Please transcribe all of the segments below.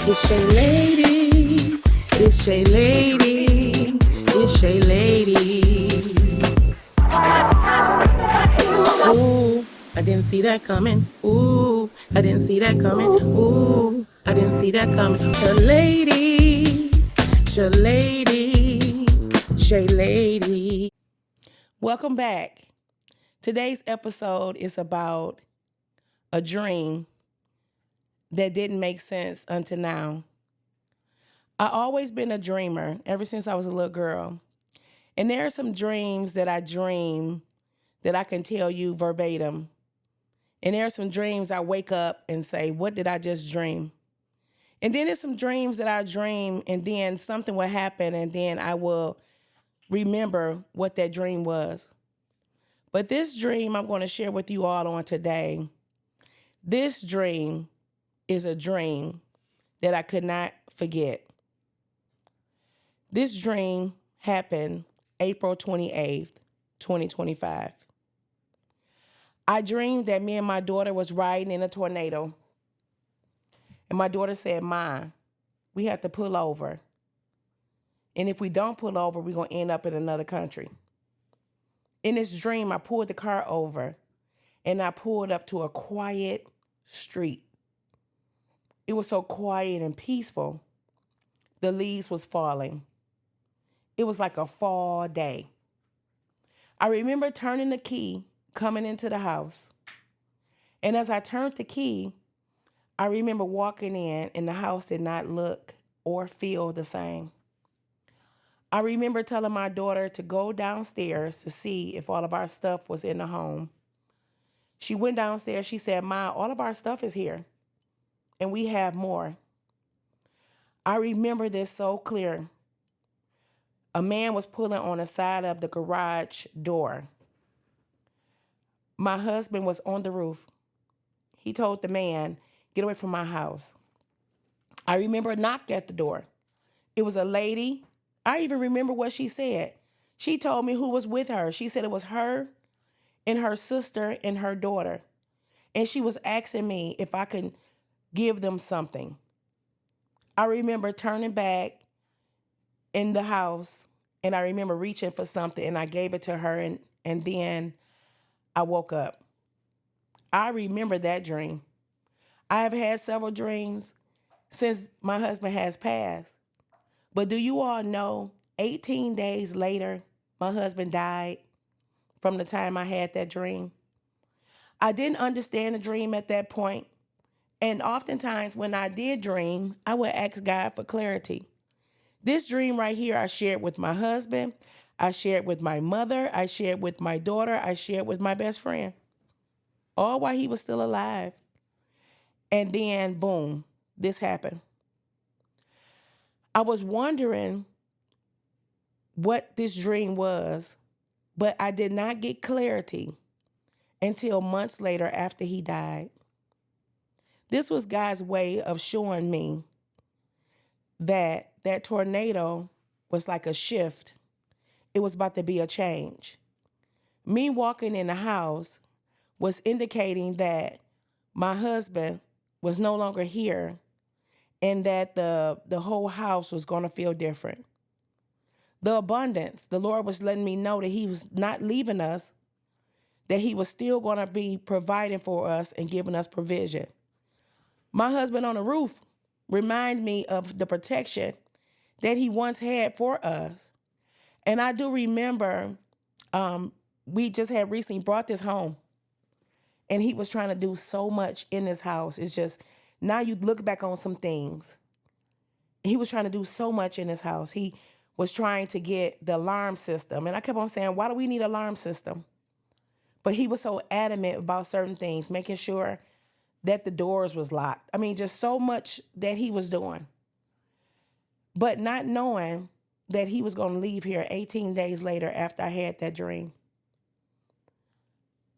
It's Shay Lady. It's Shay Lady. It's Shay Lady. Ooh, I didn't see that coming. Ooh, I didn't see that coming. Ooh, I didn't see that coming. Shay Lady. Shay Lady. Shay Lady. Welcome back. Today's episode is about a dream that didn't make sense until now. I always been a dreamer ever since I was a little girl. And there are some dreams that I dream that I can tell you verbatim. And there are some dreams I wake up and say, what did I just dream? And then there's some dreams that I dream and then something will happen and then I will remember what that dream was. But this dream I'm going to share with you all on today, this dream is a dream that I could not forget. This dream happened April 28th, 2025. I dreamed that me and my daughter was riding in a tornado. And my daughter said, Ma, we have to pull over. And if we don't pull over, we're going to end up in another country. In this dream, I pulled the car over and I pulled up to a quiet street. It was so quiet and peaceful. The leaves was falling. It was like a fall day. I remember turning the key, coming into the house. And as I turned the key, I remember walking in and the house did not look or feel the same. I remember telling my daughter to go downstairs to see if all of our stuff was in the home. She went downstairs. She said, Ma, all of our stuff is here and we have more. I remember this so clear. A man was pulling on the side of the garage door. My husband was on the roof. He told the man, get away from my house. I remember a knock at the door. It was a lady. I even remember what she said. She told me who was with her. She said it was her and her sister and her daughter. And she was asking me if I could give them something. I remember turning back in the house and I remember reaching for something and I gave it to her and then I woke up. I remember that dream. I have had several dreams since my husband has passed. But do you all know 18 days later, my husband died from the time I had that dream? I didn't understand the dream at that point. And oftentimes when I did dream, I would ask God for clarity. This dream right here, I shared with my husband. I shared with my mother. I shared with my daughter. I shared with my best friend. All while he was still alive. And then, boom, this happened. I was wondering what this dream was, but I did not get clarity until months later after he died. This was God's way of showing me that that tornado was like a shift. It was about to be a change. Me walking in the house was indicating that my husband was no longer here and that the whole house was going to feel different. The abundance, the Lord was letting me know that he was not leaving us, that he was still going to be providing for us and giving us provision. My husband on the roof reminded me of the protection that he once had for us. And I do remember we just had recently brought this home and he was trying to do so much in this house. It's just, now you look back on some things. He was trying to do so much in his house. He was trying to get the alarm system. And I kept on saying, why do we need an alarm system? But he was so adamant about certain things, making sure that the doors was locked. I mean, just so much that he was doing. But not knowing that he was going to leave here 18 days later after I had that dream.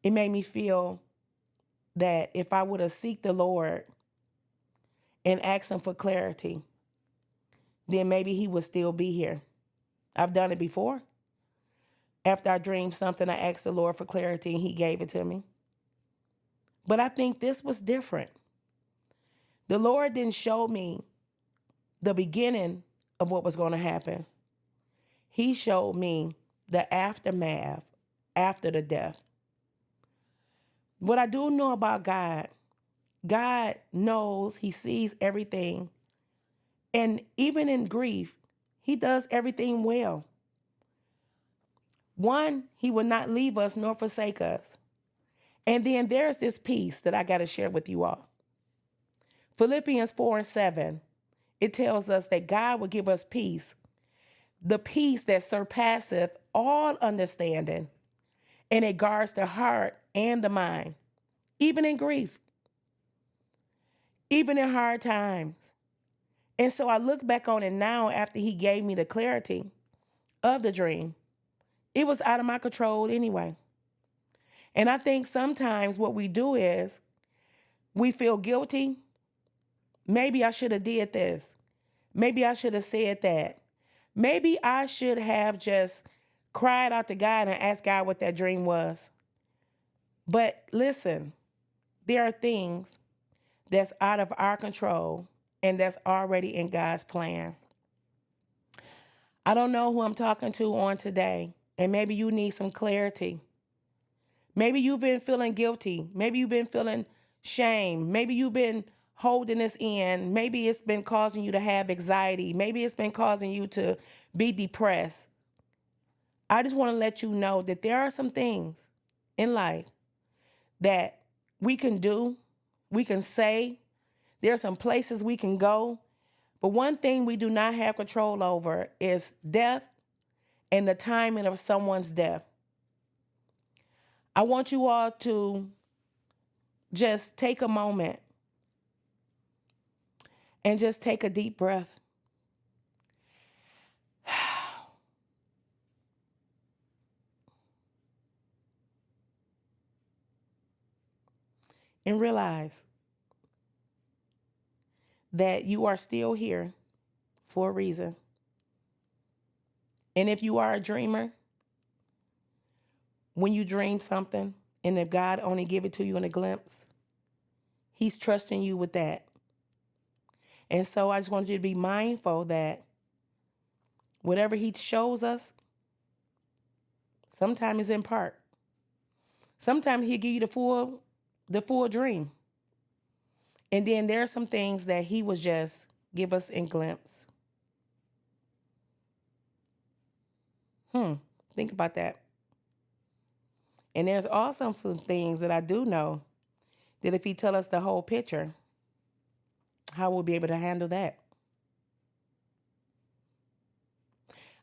It made me feel that if I would have seeked the Lord and asked him for clarity, then maybe he would still be here. I've done it before. After I dreamed something, I asked the Lord for clarity and he gave it to me. But I think this was different. The Lord didn't show me the beginning of what was going to happen. He showed me the aftermath after the death. What I do know about God, God knows, he sees everything. And even in grief, he does everything well. One, he will not leave us nor forsake us. And then there's this piece that I got to share with you all. Philippians 4:7, it tells us that God will give us peace, the peace that surpasseth all understanding, and it guards the heart and the mind, even in grief, even in hard times. And so I look back on it now after he gave me the clarity of the dream. It was out of my control anyway. And I think sometimes what we do is we feel guilty. Maybe I should have did this. Maybe I should have said that. Maybe I should have just cried out to God and asked God what that dream was. But listen, there are things that's out of our control and that's already in God's plan. I don't know who I'm talking to on today, and maybe you need some clarity. Maybe you've been feeling guilty. Maybe you've been feeling shame. Maybe you've been holding this in. Maybe it's been causing you to have anxiety. Maybe it's been causing you to be depressed. I just want to let you know that there are some things in life that we can do, we can say. There are some places we can go. But one thing we do not have control over is death and the timing of someone's death. I want you all to just take a moment and just take a deep breath. And realize that you are still here for a reason. And if you are a dreamer, when you dream something, and if God only give it to you in a glimpse, he's trusting you with that. And so I just want you to be mindful that whatever he shows us, sometimes it's in part. Sometimes he'll give you the full dream. And then there are some things that he will just give us in glimpse. Think about that. And there's also some things that I do know that if he tell us the whole picture, how we'll be able to handle that.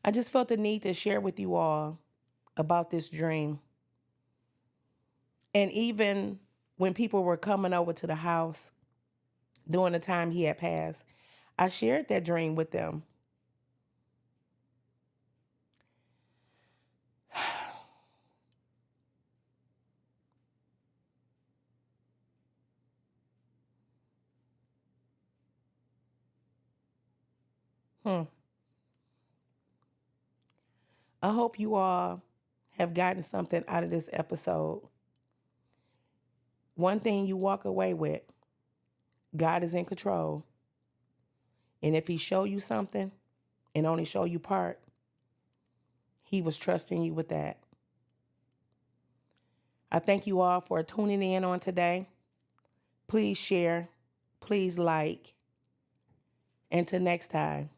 I just felt the need to share with you all about this dream. And even when people were coming over to the house during the time he had passed, I shared that dream with them. I hope you all have gotten something out of this episode. One thing you walk away with, God is in control. And if he show you something and only show you part, he was trusting you with that. I thank you all for tuning in on today. Please share. Please like. Until next time.